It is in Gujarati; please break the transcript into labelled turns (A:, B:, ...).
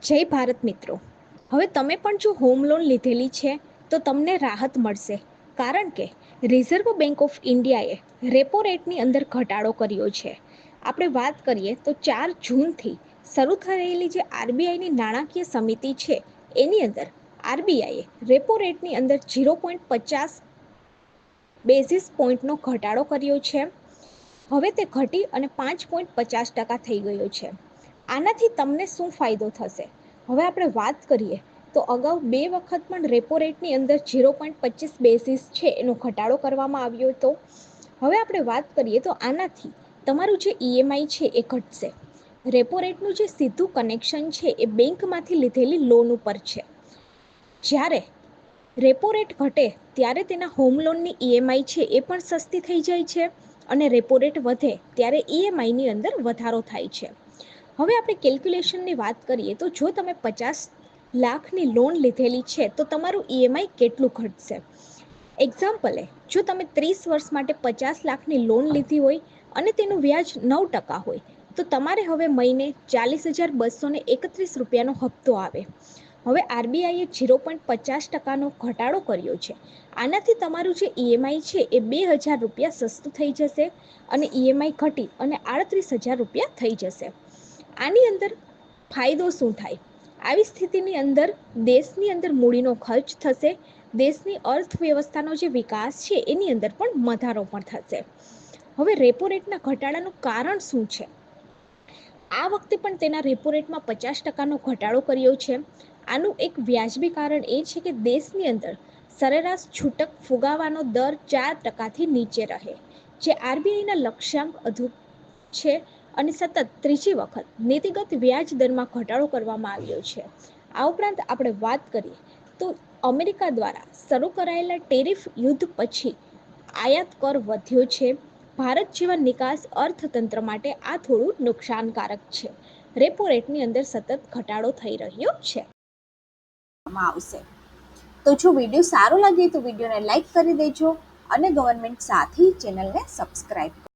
A: જય ભારત મિત્રો, હવે તમે પણ જો હોમ લોન લીધેલી છે તો તમને રાહત મળશે, કારણ કે રિઝર્વ બેંક ઓફ ઇન્ડિયાએ રેપો રેટની અંદર ઘટાડો કર્યો છે. આપણે વાત કરીએ તો 4 જૂનથી શરૂ થયેલી જે આરબીઆઈની નાણાકીય સમિતિ છે એની અંદર આરબીઆઈએ રેપો રેટની અંદર 0.50 બેઝિસ પોઈન્ટનો ઘટાડો કર્યો છે. હવે તે ઘટી અને 5.50% થઈ ગયો છે. આનાથી તમને શું ફાયદો થશે? હવે આપણે વાત કરીએ તો અગાઉ 2 વખત પણ રેપો રેટની અંદર 0.25 બેઝિસ છે એનો ઘટાડો કરવામાં આવ્યો હતો. હવે આપણે વાત કરીએ તો આનાથી તમારું જે ઈએમઆઈ છે એ ઘટશે. રેપો રેટનું જે સીધું કનેક્શન છે એ બેંકમાંથી લીધેલી લોન ઉપર છે. જ્યારે રેપો રેટ ઘટે ત્યારે તેના હોમ લોનની ઈએમઆઈ છે એ પણ સસ્તી થઈ જાય છે અને રેપો રેટ વધે ત્યારે ઈએમઆઈની અંદર વધારો થાય છે. હવે આપણે કેલ્ક્યુલેશનની વાત કરીએ તો જો તમે 50 લાખની લોન લીધેલી છે તો તમારું ઈએમઆઈ કેટલું ઘટશે? એક્ઝામ્પલે, જો તમે 30 વર્ષ માટે 50 લાખની લોન લીધી હોય અને તેનું વ્યાજ 9% હોય તો તમારે હવે મહિને 40,231 રૂપિયાનો હપ્તો આવે. હવે આરબીઆઈએ 0.50%નો ઘટાડો કર્યો છે. આનાથી તમારું જે ઈએમઆઈ છે એ 2,000 રૂપિયા સસ્તું થઈ જશે અને ઈએમઆઈ ઘટી અને 38,000 રૂપિયા થઈ જશે. આની અંદર ફાયદો શું થાય? આવી સ્થિતિની અંદર દેશની અંદર મૂડીનો ખર્ચ થશે, દેશની અર્થવ્યવસ્થાનો જે વિકાસ છે એની અંદર પણ વધારો પણ થશે. હવે રેપો રેટના ઘટાડાનું કારણ શું છે? આ વખતે પણ તેના રેપો રેટમાં 50%નો ઘટાડો કર્યો છે. આનું એક વ્યાજબી કારણ એ છે કે દેશની અંદર સરેરાશ છૂટક ફુગાવાનો દર 4%થી નીચે રહે, જે આરબીઆઈના લક્ષ્યાંક અધૂર છે અને સતત ત્રીજી વખત નીતિગત વ્યાજ દરમાં ઘટાડો કરવામાં આવ્યો છે. આ ઉપરાંત આપણે વાત કરીએ તો અમેરિકા દ્વારા શરૂ કરાયેલા ટેરિફ યુદ્ધ પછી આયાત કર વધ્યો છે. ભારત જેવા નિકાસ અર્થતંત્ર માટે આ થોડું નુકસાનકારક છે. રેપો રેટની અંદર સતત ઘટાડો થઈ રહ્યો છે.
B: આવશે. તો જો વિડીયો સારો લાગે તો વિડીયોને લાઈક કરી દેજો અને ગવર્મેન્ટ સાથી ચેનલને સબસ્ક્રાઈબ